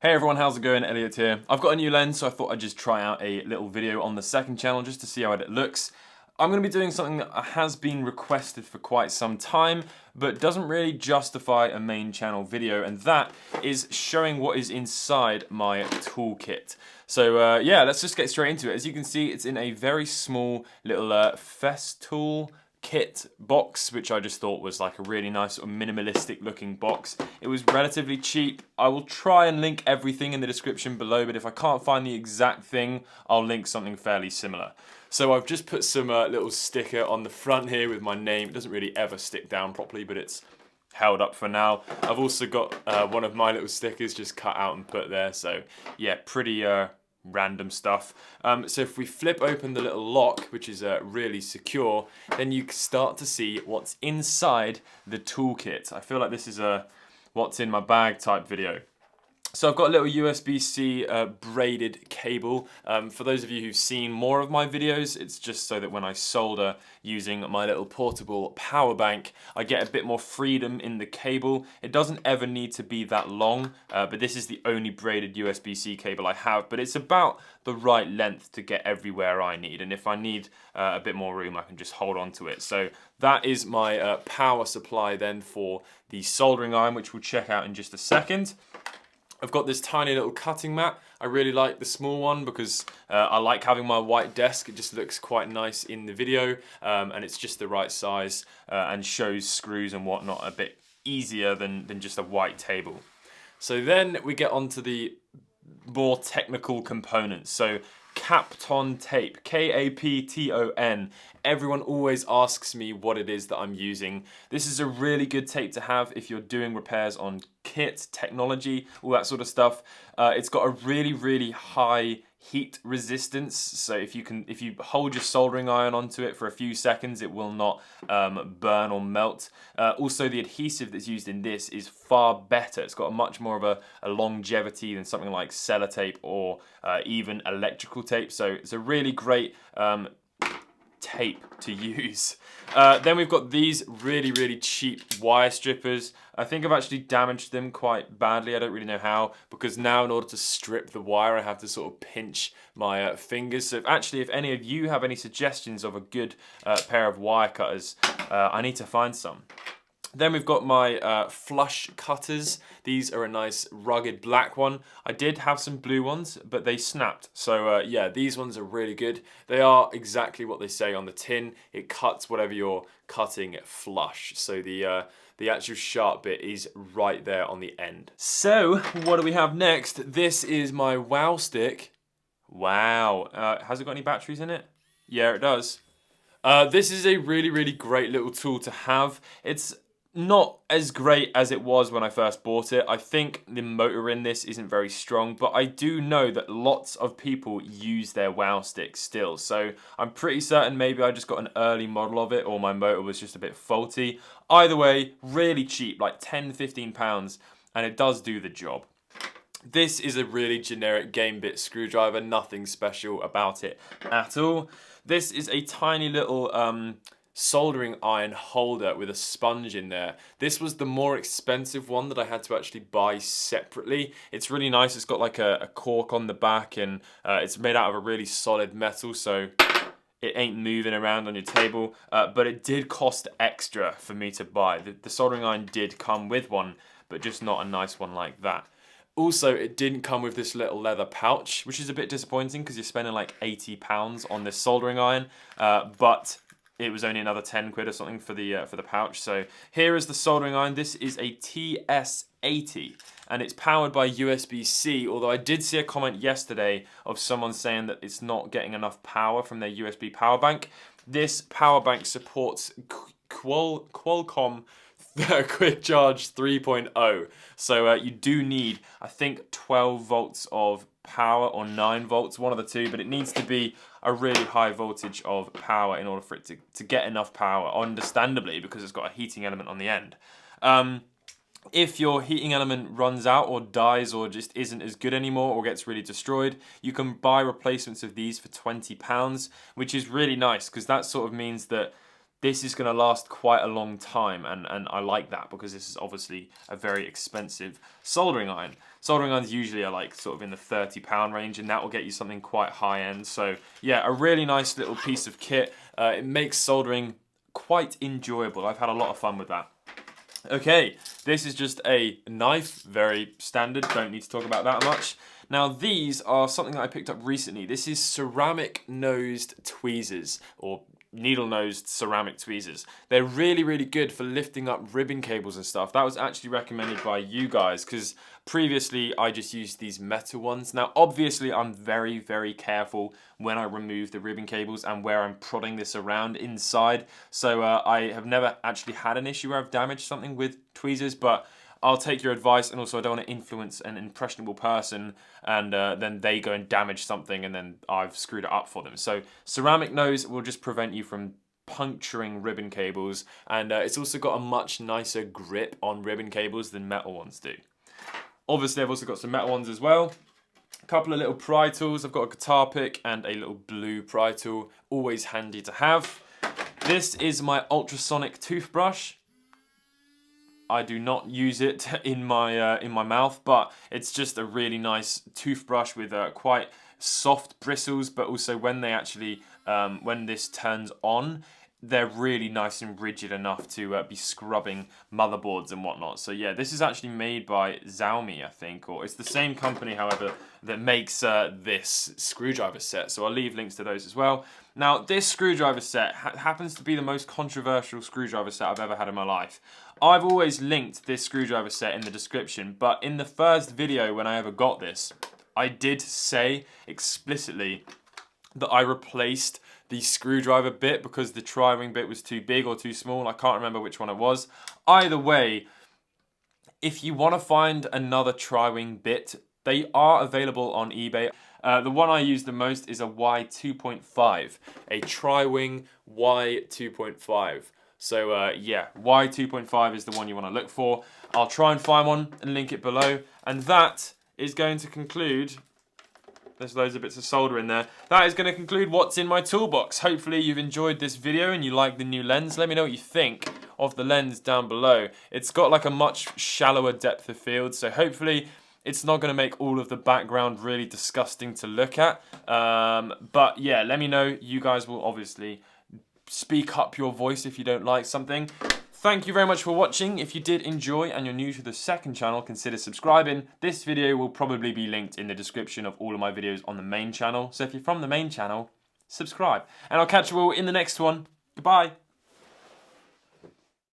Hey everyone, how's it going? Elliot here. I've got a new lens, so I thought I'd just try out a little video on the second channel just to see how it looks. I'm going to be doing something that has been requested for quite some time, but doesn't really justify a main channel video, and that is showing what is inside my toolkit. So yeah, let's just get straight into it. As you can see, it's in a very small little Festool kit box, which I just thought was like a really nice sort of minimalistic looking box. It was relatively cheap. I will try and link everything in the description below, but if I can't find the exact thing, I'll link something fairly similar. So I've just put some little sticker on the front here with my name. It doesn't really ever stick down properly, but it's held up for now. I've also got one of my little stickers just cut out and put there, so yeah, pretty random stuff. So if we flip open the little lock, which is really secure, then you start to see what's inside the toolkit. I feel like this is a what's in my bag type video. So I've got a little USB-C braided cable. For those of you who've seen more of my videos, it's just so that when I solder using my little portable power bank, I get a bit more freedom in the cable. It doesn't ever need to be that long, but this is the only braided USB-C cable I have, but it's about the right length to get everywhere I need. And if I need a bit more room, I can just hold on to it. So that is my power supply then for the soldering iron, which we'll check out in just a second. I've got this tiny little cutting mat. I really like the small one because I like having my white desk. It just looks quite nice in the video, and it's just the right size and shows screws and whatnot a bit easier than just a white table. So then we get onto the more technical components. So Kapton tape, K-A-P-T-O-N. Everyone always asks me what it is that I'm using. This is a really good tape to have if you're doing repairs on kit, technology, all that sort of stuff. It's got a really high heat resistance, so if you hold your soldering iron onto it for a few seconds, it will not burn or melt. Also, the adhesive that's used in this is far better. It's got a much more of a longevity than something like sellotape or even electrical tape, so it's a really great tape to use. Then we've got these really cheap wire strippers. I think I've actually damaged them quite badly. I don't really know how, because now in order to strip the wire I have to sort of pinch my fingers. So if any of you have any suggestions of a good pair of wire cutters, I need to find some. Then we've got my flush cutters. These are a nice rugged black one. I did have some blue ones, but they snapped. So yeah, these ones are really good. They are exactly what they say on the tin. It cuts whatever you're cutting flush. So the actual sharp bit is right there on the end. So what do we have next? This is my wow stick. Wow. Has it got any batteries in it? Yeah, it does. This is a really great little tool to have. It's not as great as it was when I first bought it. I think the motor in this isn't very strong, but I do know that lots of people use their wow sticks still. So I'm pretty certain maybe I just got an early model of it or my motor was just a bit faulty. Either way, really cheap, like 10-15 pounds, and it does do the job. This is a really generic game bit screwdriver, nothing special about it at all. This is a tiny little soldering iron holder with a sponge in there. This was the more expensive one that I had to actually buy separately. It's really nice. It's got like a cork on the back, and it's made out of a really solid metal, so it ain't moving around on your table, but it did cost extra for me to buy. The soldering iron did come with one, but just not a nice one like that. Also, it didn't come with this little leather pouch, which is a bit disappointing because you're spending like £80 on this soldering iron, but it was only another 10 quid or something for the pouch. So here is the soldering iron. This is a TS80 and it's powered by USB-C, although I did see a comment yesterday of someone saying that it's not getting enough power from their USB power bank. This power bank supports Qualcomm Quick Charge 3.0. So you do need, I think, 12 volts of power or 9 volts, one of the two, but it needs to be a really high voltage of power in order for it to get enough power, understandably, because it's got a heating element on the end. If your heating element runs out or dies or just isn't as good anymore or gets really destroyed, you can buy replacements of these for £20, which is really nice because that sort of means that this is going to last quite a long time, and I like that because this is obviously a very expensive soldering iron. Soldering irons usually are like sort of in the £30 range, and that will get you something quite high end. So yeah, a really nice little piece of kit. It makes soldering quite enjoyable. I've had a lot of fun with that. Okay, this is just a knife, very standard, don't need to talk about that much. Now these are something that I picked up recently. This is ceramic nosed tweezers, or needle nosed ceramic tweezers. They're really, really good for lifting up ribbon cables and stuff. That was actually recommended by you guys, because previously I just used these metal ones. Now obviously I'm very, very careful when I remove the ribbon cables and where I'm prodding this around inside. So I have never actually had an issue where I've damaged something with tweezers, but I'll take your advice, and also I don't want to influence an impressionable person and then they go and damage something and then I've screwed it up for them. So ceramic nose will just prevent you from puncturing ribbon cables, and it's also got a much nicer grip on ribbon cables than metal ones do. Obviously I've also got some metal ones as well. A couple of little pry tools. I've got a guitar pick and a little blue pry tool, always handy to have. This is my ultrasonic toothbrush. I do not use it in my mouth, but it's just a really nice toothbrush with quite soft bristles, but also when they actually, when this turns on, they're really nice and rigid enough to be scrubbing motherboards and whatnot. So yeah, this is actually made by Xiaomi, I think, or it's the same company, however, that makes this screwdriver set. So I'll leave links to those as well. Now, this screwdriver set happens to be the most controversial screwdriver set I've ever had in my life. I've always linked this screwdriver set in the description, but in the first video when I ever got this, I did say explicitly that I replaced the screwdriver bit because the tri-wing bit was too big or too small. I can't remember which one it was. Either way, if you want to find another tri-wing bit, they are available on eBay. The one I use the most is a Y2.5, a tri-wing Y2.5. So yeah, Y2.5 is the one you want to look for. I'll try and find one and link it below. And that is going to conclude, there's loads of bits of solder in there. That is going to conclude what's in my toolbox. Hopefully you've enjoyed this video and you like the new lens. Let me know what you think of the lens down below. It's got like a much shallower depth of field, so hopefully it's not going to make all of the background really disgusting to look at. But yeah, let me know. You guys will obviously speak up your voice if you don't like something. Thank you very much for watching. If you did enjoy and you're new to the second channel, consider subscribing. This video will probably be linked in the description of all of my videos on the main channel. So if you're from the main channel, subscribe. And I'll catch you all in the next one. Goodbye.